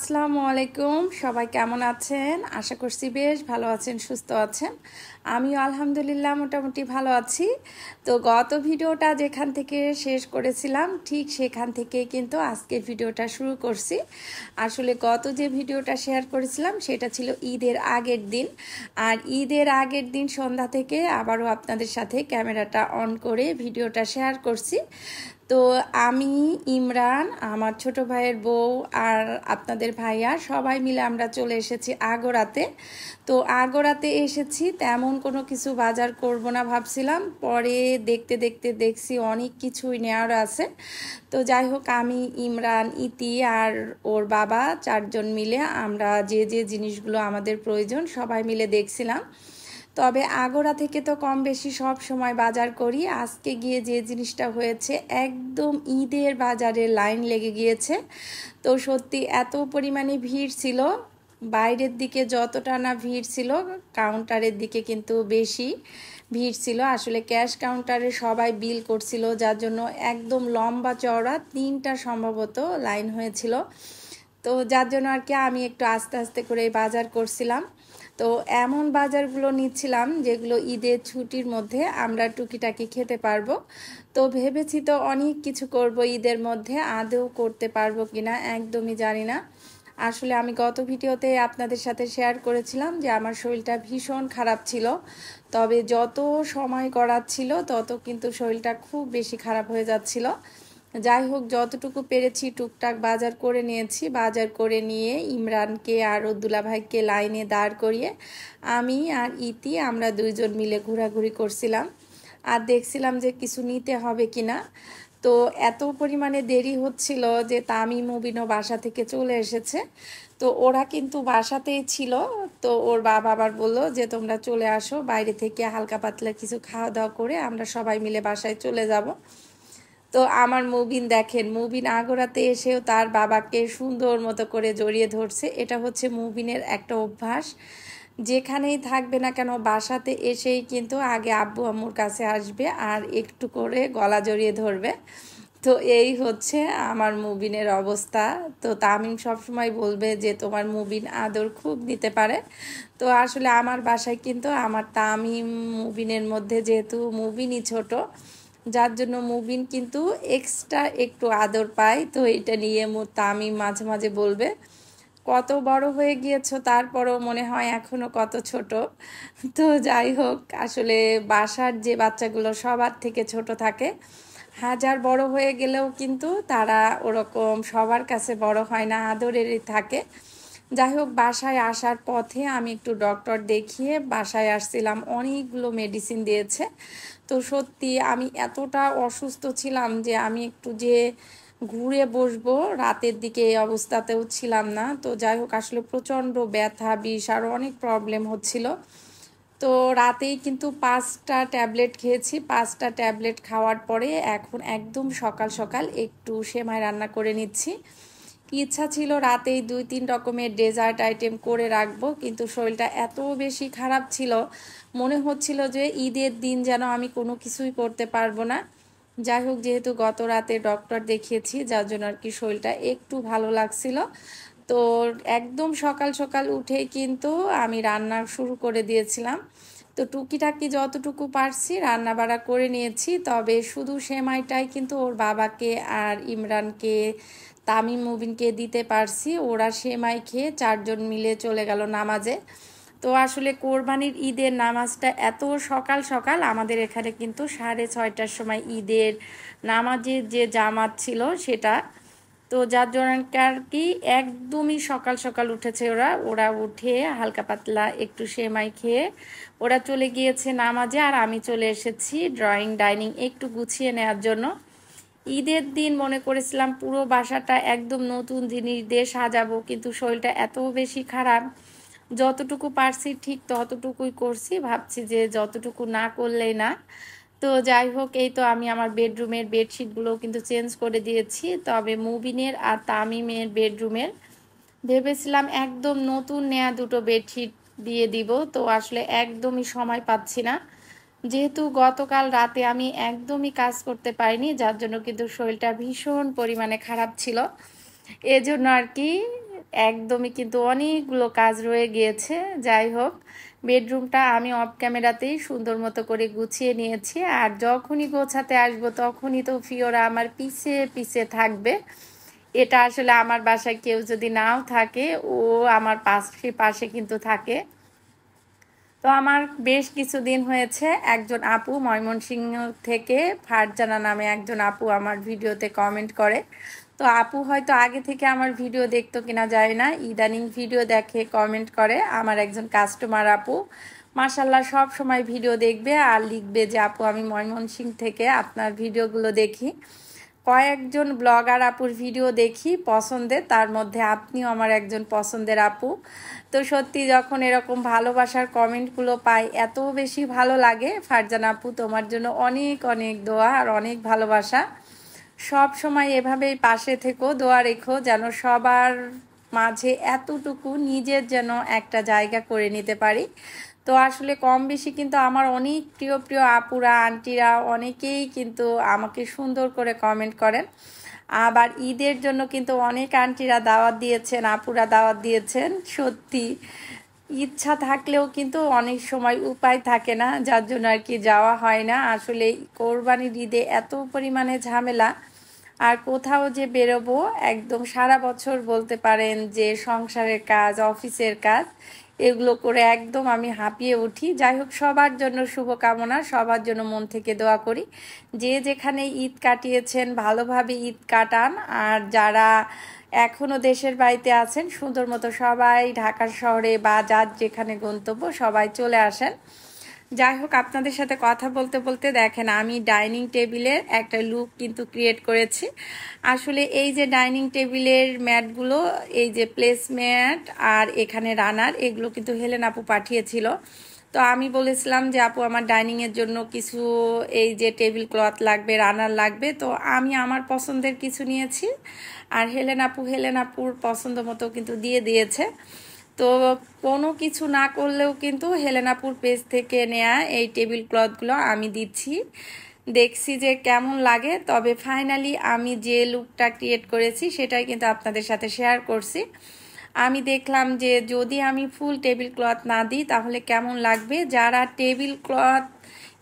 আসসালামু আলাইকুম। সবাই কেমন আছেন? আশা করছি বেশ ভালো আছেন, সুস্থ আছেন। আমিও আলহামদুলিল্লাহ মোটামুটি ভালো আছি। তো গত ভিডিওটা যেখান থেকে শেষ করেছিলাম ঠিক সেখান থেকে কিন্তু আজকের ভিডিওটা শুরু করছি। আসলে গত যে ভিডিওটা শেয়ার করেছিলাম সেটা ছিল ঈদের আগের দিন। আর ঈদের আগের দিন সন্ধ্যা থেকে আবারও আপনাদের সাথে ক্যামেরাটা অন করে ভিডিওটা শেয়ার করছি। তো আমি, ইমরান, আমার ছোট ভাইয়ের বউ আর আপনাদের ভাইয়া সবাই মিলে আমরা চলে এসেছি আগরাতে। তো আগরাতে এসেছি, তেমন কোনো কিছু বাজার করব না ভাবছিলাম, পরে দেখতে দেখতে দেখছি অনেক কিছুই নেওয়ার আছে। তো যাই হোক, আমি, ইমরান, ইতি আর ওর বাবা চারজন মিলে আমরা যে যে জিনিসগুলো আমাদের প্রয়োজন সবাই মিলে দেখছিলাম। তবে আগরা থেকে তো কম বেশি সব সময় বাজার করি। আজকে গিয়ে যে জিনিসটা হয়েছে, একদম ঈদের বাজারে লাইন লেগে গিয়েছে। তো সত্যি এত পরিমাণে ভিড় ছিল, বাইরের দিকে যতটা না ভিড় ছিল কাউন্টারের দিকে কিন্তু বেশি ভিড় ছিল। আসলে ক্যাশ কাউন্টারে সবাই বিল করছিল, যার জন্য একদম লম্বা চওড়া 3টা সম্ভবত লাইন হয়েছিল। তো যার জন্য আর কি আমি একটু আস্তে আস্তে করে বাজার করছিলাম। তো এমন বাজারগুলো নিচ্ছিলাম যেগুলো ঈদের ছুটির মধ্যে আমরা টুকিটাকি খেতে পারবো। তো ভেবেছি তো অনেক কিছু করব ঈদের মধ্যে, আদৌ করতে পারবো কিনা একদমই জানি না। আসলে আমি গত ভিডিওতে আপনাদের সাথে শেয়ার করেছিলাম যে আমার শরীরটা ভীষণ খারাপ ছিল। তবে যত সময় গড়াচ্ছিল তত কিন্তু শরীরটা খুব বেশি খারাপ হয়ে যাচ্ছিল। যাই হোক, যতটুকু পেরেছি টুকটাক বাজার করে নিয়েছি। বাজার করে নিয়ে ইমরানকে আর দুলা ভাইকে লাইনে দাঁড় করিয়ে আমি আর ইতি আমরা দুইজন মিলে ঘোরাঘুরি করছিলাম আর দেখছিলাম যে কিছু নিতে হবে কিনা। তো এত পরিমাণে দেরি হচ্ছিল যে তামিম মুবিনও বাসা থেকে চলে এসেছে। তো ওরা কিন্তু বাসাতেই ছিল। তো ওর বাবা আবার বললো যে তোমরা চলে আসো, বাইরে থেকে হালকা পাতলা কিছু খাওয়া দাওয়া করে আমরা সবাই মিলে বাসায় চলে যাব। তো আমার মুবিন দেখেন, মুবিন আগরাতে এসেও তার বাবাকে সুন্দর মতো করে জড়িয়ে ধরছে। এটা হচ্ছে মুবিনের একটা অভ্যাস, যেখানেই থাকবে না কেন বাসাতে এসেই কিন্তু আগে আব্বু আম্মুর কাছে আসবে আর একটু করে গলা জড়িয়ে ধরবে। তো এই হচ্ছে আমার মুবিনের অবস্থা। তো তামিম সবসময় বলবে যে তোমার মুবিন আদর খুব নিতে পারে। তো আসলে আমার বাসায় কিন্তু আমার তামিম মুবিনের মধ্যে যেহেতু মুবিনই ছোট, যার জন্য মুবিন কিন্তু এক্সট্রা একটু আদর পায়। তো এটা নিয়ে তামিম মাঝে মাঝে বলবে কত বড় হয়ে গিয়েছো, তারপরও মনে হয় এখনো কত ছোট। তো যাই হোক, আসলে বাসার যে বাচ্চাগুলো সবার থেকে ছোট থাকে, হাজার বড় হয়ে গেলেও কিন্তু তারা ওরকম সবার কাছে বড় হয় না, আদরেরই থাকে। যাই হোক, বাসায় আসার পথে আমি একটু ডক্টর দেখিয়ে বাসায় আসছিলাম, অনেকগুলো মেডিসিন দিয়েছে। তো সত্যি আমি এতটা অসুস্থ ছিলাম যে আমি একটু যে ঘুরে বসবো রাতের দিকে এই অবস্থাতেও ছিলাম না। তো যাই হোক, আসলে প্রচণ্ড ব্যথা, বিষ আর অনেক প্রবলেম হচ্ছিল। তো রাতেই কিন্তু 5টা ট্যাবলেট খেয়েছি। 5টা ট্যাবলেট খাওয়ার পরে এখন একদম সকাল সকাল একটু সেমাই রান্না করে নিচ্ছি। ইচ্ছা ছিল রাতেই 2-3 রকমের ডেজার্ট আইটেম করে রাখবো, কিন্তু শরীরটা এত বেশি খারাপ ছিল, মনে হচ্ছিল যে ঈদের দিন যেন আমি কোনো কিছুই করতে পারবো না। যাই হোক, যেহেতু গত রাতে ডক্টর দেখিয়েছি যার জন্য আর কি শরীরটা একটু ভালো লাগছিল। তো একদম সকাল সকাল উঠেই কিন্তু আমি রান্না শুরু করে দিয়েছিলাম। তো টুকিটাকি যতটুকু পারছি রান্না বাড়া করে নিয়েছি। তবে শুধু সেমাইটাই কিন্তু ওর বাবাকে আর ইমরানকে, তামিম মুবিনকে দিতে পারছি। ওরা সেমাই খেয়ে 4জন মিলে চলে গেল নামাজে। তো আসলে কোরবানির ঈদের নামাজটা এত সকাল সকাল, আমাদের এখানে কিন্তু 6:30টার সময় ঈদের নামাজের যে জামাত ছিল সেটা। তো যার জন্য আর কি একদমই সকাল সকাল উঠেছে ওরা। ওরা উঠে হালকা পাতলা একটু সেমাই খেয়ে ওরা চলে গিয়েছে নামাজে, আর আমি চলে এসেছি ড্রয়িং ডাইনিং একটু গুছিয়ে নেওয়ার জন্য। ঈদের দিন মনে করেছিলাম পুরো বাসাটা একদম নতুন জিনিস দিয়ে সাজাবো, কিন্তু শরীরটা এত বেশি খারাপ, যতটুকু পারছি ঠিক ততটুকুই করছি। ভাবছি যে যতটুকু না করলেই না। তো যাই হোক, এই তো আমি আমার বেডরুমের বেডশিটগুলো কিন্তু চেঞ্জ করে দিয়েছি। তবে মুবিনের আর তামিমের বেডরুমের ভেবেছিলাম একদম নতুন নেয়া দুটো বেডশিট দিয়ে দিব। তো আসলে একদমই সময় পাচ্ছি না, যেহেতু গতকাল রাতে আমি একদমই কাজ করতে পারিনি, যার জন্য কিন্তু শরীরটা ভীষণ পরিমাণে খারাপ ছিল। এজন্য আর কি একদমই কিন্তু অনেকগুলো কাজ রয়ে গিয়েছে। যাই হোক, বেডরুমটা আমি অফ ক্যামেরাতেই সুন্দর মতো করে গুছিয়ে নিয়েছি। আর যখনই গোছাতে আসবো তখনই তো ফিওরা আমার পিছে পিছে থাকবে। এটা আসলে আমার বাসায় কেউ যদি নাও থাকে, ও আমার পাশে পাশে কিন্তু থাকে। তো আমার বেশ কিছুদিন হয়েছে একজন আপু ময়মনসিংহ থেকে, ফারজানা নামে একজন আপু আমার ভিডিওতে কমেন্ট করে। তো আপু হয়তো আগে থেকে আমার ভিডিও দেখতো কিনা যায় না, ইদানিং ভিডিও দেখে কমেন্ট করে। আমার একজন কাস্টমার আপু, মাশাল্লাহ সব সময় ভিডিও দেখবে আর লিখবে যে আপু আমি ময়মনসিংহ থেকে আপনার ভিডিওগুলো দেখি। কয়েকজন ব্লগার আপুর ভিডিও দেখি পছন্দের, তার মধ্যে আপনিও আমার একজন পছন্দের আপু। তো সত্যি যখন এরকম ভালোবাসার কমেন্টগুলো পাই এত বেশি ভালো লাগে। ফারজানা আপু, তোমার জন্য অনেক অনেক দোয়া আর অনেক ভালোবাসা। সব সময় এভাবেই পাশে থেকো, দোয়া রেখো যেন সবার মাঝে এতটুকু নিজের যেন একটা জায়গা করে নিতে পারি। তো আসলে কম বেশি কিন্তু আমার অনেক প্রিয় প্রিয় আপুরা আন্টিরা অনেকেই কিন্তু আমাকে সুন্দর করে কমেন্ট করেন। আবার ঈদের জন্য কিন্তু অনেক আন্টিরা দাওয়াত দিয়েছেন, আপুরা দাওয়াত দিয়েছেন। সত্যি ইচ্ছা থাকলেও কিন্তু অনেক সময় উপায় থাকে না, যার জন্য আর কি যাওয়া হয় না। আসলে কোরবানির ঈদে এত পরিমাণে ঝামেলা, আর কোথাও যে বেরোবো, একদম সারা বছর বলতে পারেন যে সংসারের কাজ, অফিসের কাজ, এগুলো করে একদম আমি হাঁপিয়ে উঠি। যাই হোক, সবার জন্য শুভকামনা, সবার জন্য মন থেকে দোয়া করি। যে যেখানে ঈদ কাটিয়েছেন ভালোভাবে ঈদ কাটান, আর যারা এখনও দেশের বাড়িতে আছেন সুন্দর মতো সবাই ঢাকা শহরে বা যার যেখানে গন্তব্য সবাই চলে আসেন। যাই হোক, আপনাদের সাথে কথা বলতে বলতে দেখেন আমি ডাইনিং টেবিলের একটা লুক কিন্তু ক্রিয়েট করেছি। আসলে এই যে ডাইনিং টেবিলের ম্যাটগুলো, এই যে প্লেস ম্যাট আর এখানে রানার, এগুলো কিন্তু হেলেন আপু পাঠিয়েছিল। তো আমি বলেছিলাম যে আপু আমার ডাইনিংয়ের জন্য কিছু এই যে টেবিল ক্লথ লাগবে, রানার লাগবে। তো আমি আমার পছন্দের কিছু নিয়েছি, আর হেলেন আপুর পছন্দ মতো কিন্তু দিয়ে দিয়েছে। তো কোনো কিছু না করলেও কিন্তু হেলেনাপুর পেজ থেকে নেয়া এই টেবিল ক্লথগুলো আমি দিচ্ছি, দেখছি যে কেমন লাগে। তবে ফাইনালি আমি যে লুকটা ক্রিয়েট করেছি সেটাই কিন্তু আপনাদের সাথে শেয়ার করছি। আমি দেখলাম যে যদি আমি ফুল টেবিল ক্লথ না দিই তাহলে কেমন লাগবে। যারা টেবিল ক্লথ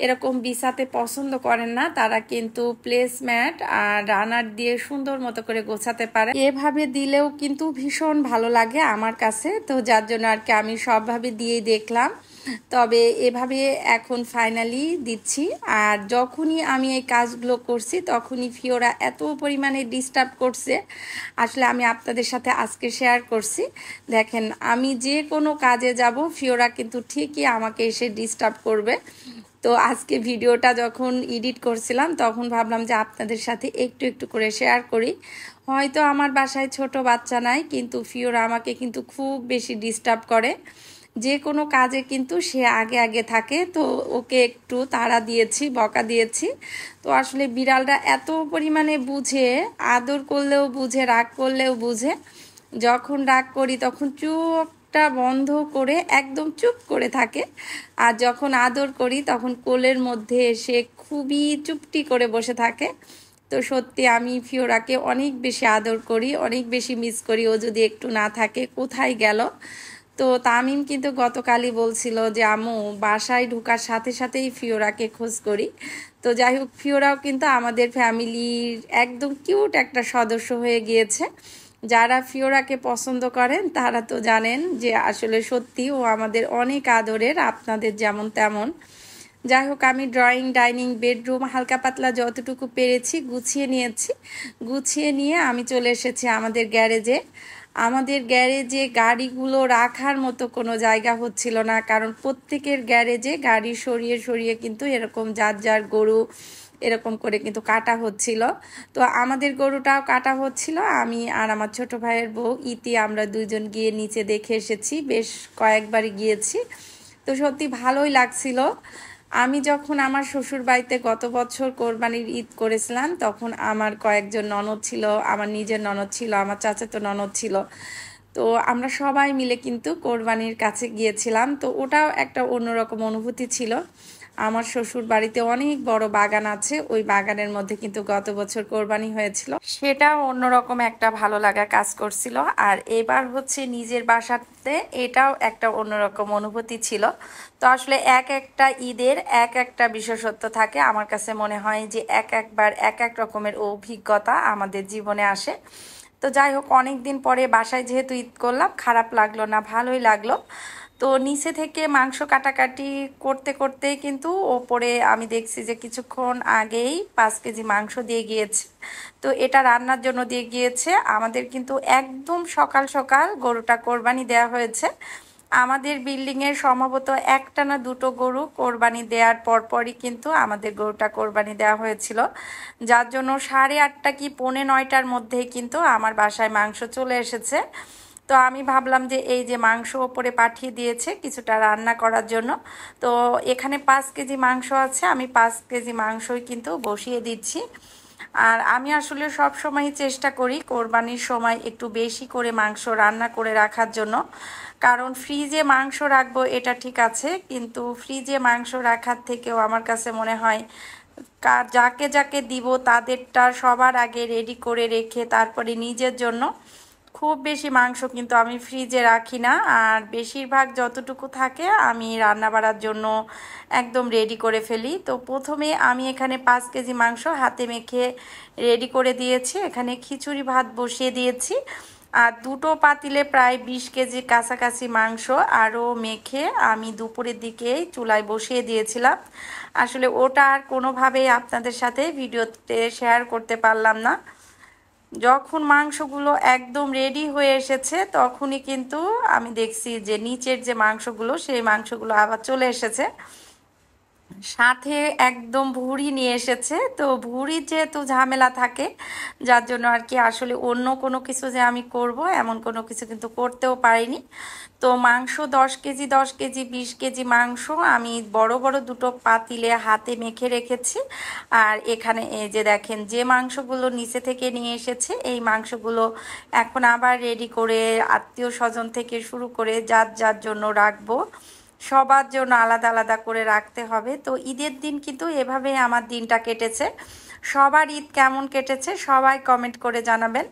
এরকম বিছাতে পছন্দ করেন না, তারা কিন্তু প্লেসম্যাট আর রানার দিয়ে সুন্দর মতো করে গোছাতে পারে। এভাবে দিলেও কিন্তু ভীষণ ভালো লাগে আমার কাছে। তো যার জন্য আর কি আমি সবভাবে দিয়েই দেখলাম। তবে এভাবে এখন ফাইনালি দিচ্ছি। আর যখনই আমি এই কাজগুলো করছি তখনই ফিওরা এত পরিমাণে ডিস্টার্ব করছে, আসলে আমি আপনাদের সাথে আজকে শেয়ার করছি। দেখেন, আমি যে কোনো কাজে যাব ফিওরা কিন্তু ঠিকই আমাকে এসে ডিস্টার্ব করবে। তো আজকে ভিডিওটা যখন এডিট করছিলাম তখন ভাবলাম যে আপনাদের সাথে একটু একটু করে শেয়ার করি। হয়তো আমার বাসায় ছোট বাচ্চা নাই, কিন্তু ফিওরা আমাকে কিন্তু খুব বেশি ডিস্টার্ব করে। যে কোনো কাজে কিন্তু সে আগে আগে থাকে। তো ওকে একটু তাড়া দিয়েছি, বকা দিয়েছি। তো আসলে বিড়ালটা এত পরিমাণে বুঝে, আদর করলেও বুঝে, রাগ করলেও বুঝে। যখন রাগ করি তখন চোখটা বন্ধ করে একদম চুপ করে থাকে, আর যখন আদর করি তখন কোলের মধ্যে এসে খুবই চুপটি করে বসে থাকে। তো সত্যি আমি ফিওরাকে অনেক বেশি আদর করি, অনেক বেশি মিস করি। ও যদি একটু না থাকে কোথায় গেল। তো তামিম কিন্তু গতকালই বলছিল যে আম্মু বাসায় ঢোকার সাথে সাথেই ফিওরাকে খোঁজ করি। তো যাই হোক, ফিওরাও কিন্তু আমাদের ফ্যামিলির একদম কিউট একটা সদস্য হয়ে গিয়েছে। যারা ফিওরাকে পছন্দ করেন তারা তো জানেন যে আসলে সত্যি ও আমাদের অনেক আদরের, আপনাদের যেমন তেমন। যাই হোক, আমি ড্রয়িং, ডাইনিং, বেডরুম হালকা পাতলা যতটুকু পেরেছি গুছিয়ে নিয়েছি। গুছিয়ে নিয়ে আমি চলে এসেছি আমাদের গ্যারেজে। আমাদের গ্যারেজে গাড়িগুলো রাখার মতো কোনো জায়গা হচ্ছিল না, কারণ প্রত্যেকের গ্যারেজে গাড়ি সরিয়ে সরিয়ে কিন্তু এরকম যার যার গরু এরকম করে কিন্তু কাটা হচ্ছিল। তো আমাদের গরুটাও কাটা হচ্ছিল। আমি আর আমার ছোট ভাইয়ের বউ ইতি, আমরা দুইজন গিয়ে নিচে দেখে এসেছি, বেশ কয়েকবারই গিয়েছি। তো সত্যি ভালোই লাগছিল। আমি যখন আমার শ্বশুর বাড়িতে গত বছর কোরবানির ঈদ করেছিলাম তখন আমার কয়েকজন ননদ ছিল, আমার নিজের ননদ ছিল, আমার চাচাতো ননদ ছিল। তো আমরা সবাই মিলে কিন্তু কোরবানির কাছে গিয়েছিলাম। তো ওটাও একটা অন্যরকম অনুভূতি ছিল। আমার শ্বশুর বাড়িতে অনেক বড় বাগান আছে, ওই বাগানের মধ্যে কিন্তু গত বছর কোরবানি হয়েছিল, সেটা অন্যরকম একটা ভালো লাগা কাজ করছিল। আর এবার হচ্ছে নিজের বাসাতে, এটাও একটা অন্যরকম অনুভূতি ছিল। তো আসলে এক একটা ঈদের এক একটা বিশেষত্ব থাকে। আমার কাছে মনে হয় যে একবার এক এক রকমের অভিজ্ঞতা আমাদের জীবনে আসে। তো যাই হোক, অনেক দিন পরে বাসায় যেহেতু ঈদ করলাম, খারাপ লাগলো না, ভালোই লাগলো। তো নিচে থেকে মাংস কাটাকাটি করতে করতে কিন্তু ওপরে আমি দেখছি যে কিছুক্ষণ আগেই 5 কেজি মাংস দিয়ে গিয়েছে। তো এটা রান্নার জন্য দিয়ে গিয়েছে। আমাদের কিন্তু একদম সকাল সকাল গরুটা কোরবানি দেওয়া হয়েছে। আমাদের বিল্ডিংয়ের সম্ভবত একটা না দুটো গরু কোরবানি দেওয়ার পরপরই কিন্তু আমাদের গরুটা কোরবানি দেওয়া হয়েছিল, যার জন্য 8:30 কি 8:45টার মধ্যেই কিন্তু আমার বাসায় মাংস চলে এসেছে। তো আমি ভাবলাম যে এই যে মাংস ওপরে পাঠিয়ে দিয়েছে কিছুটা রান্না করার জন্য, তো এখানে 5 কেজি মাংস আছে, আমি 5 কেজি মাংসই কিন্তু বসিয়ে দিচ্ছি। আর আমি আসলে সব সময় চেষ্টা করি কোরবানির সময় একটু বেশি করে মাংস রান্না করে রাখার জন্য, কারণ ফ্রিজে মাংস রাখবো এটা ঠিক আছে, কিন্তু ফ্রিজে মাংস রাখার থেকেও আমার কাছে মনে হয় যাকে যাকে দিব তাদেরটা সবার আগে রেডি করে রেখে তারপরে নিজের জন্য। খুব বেশি মাংস কিন্তু আমি ফ্রিজে রাখি না, আর বেশিরভাগ যতটুকু থাকে আমি রান্না বাড়ার জন্য একদম রেডি করে ফেলি। তো প্রথমে আমি এখানে 5 কেজি মাংস হাতে মেখে রেডি করে দিয়েছি, এখানে খিচুড়ি ভাত বসিয়ে দিয়েছি। আর দুটো পাতিলে প্রায় 20 কেজির কাছাকাছি মাংস আরও মেখে আমি দুপুরের দিকেই চুলায় বসিয়ে দিয়েছিলাম। আসলে ওটা আর কোনোভাবেই আপনাদের সাথে ভিডিওতে শেয়ার করতে পারলাম না। যখন মাংসগুলো একদম রেডি হয়ে এসেছে তখনই কিন্তু আমি দেখছি যে নিচের যে মাংসগুলো সেই মাংসগুলো আবার চলে এসেছে, সাথে একদম ভুঁড়ি নিয়ে এসেছে। তো ভুঁড়ির যেহেতু ঝামেলা থাকে, যার জন্য আর কি আসলে অন্য কোনো কিছু যে আমি করব এমন কোনো কিছু কিন্তু করতেও পারিনি। তো মাংস 10 কেজি 10 কেজি 20 কেজি মাংস আমি বড় বড় দুটো পাতিলে হাতে মেখে রেখেছি। আর এখানে এই যে দেখেন, যে মাংসগুলো নিচে থেকে নিয়ে এসেছে এই মাংসগুলো এখন আবার রেডি করে আত্মীয় স্বজন থেকে শুরু করে যার যার জন্য রাখবো, সবার জন্য আলাদা আলাদা করে রাখতে হবে। তো ঈদের দিন কিন্তু এভাবেই আমার দিনটা কেটেছে। সবার ঈদ কেমন কেটেছে সবাই কমেন্ট করে জানাবেন।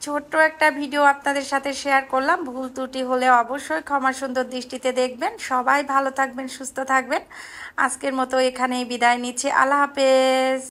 ছোট্ট একটা ভিডিও আপনাদের সাথে শেয়ার করলাম, ভুল ত্রুটি হলে অবশ্যই ক্ষমা সুন্দর দৃষ্টিতে দেখবেন। সবাই ভালো থাকবেন, সুস্থ থাকবেন। আজকের মতো এখানেই বিদায় নিচ্ছি। আল্লাহ হাফেজ।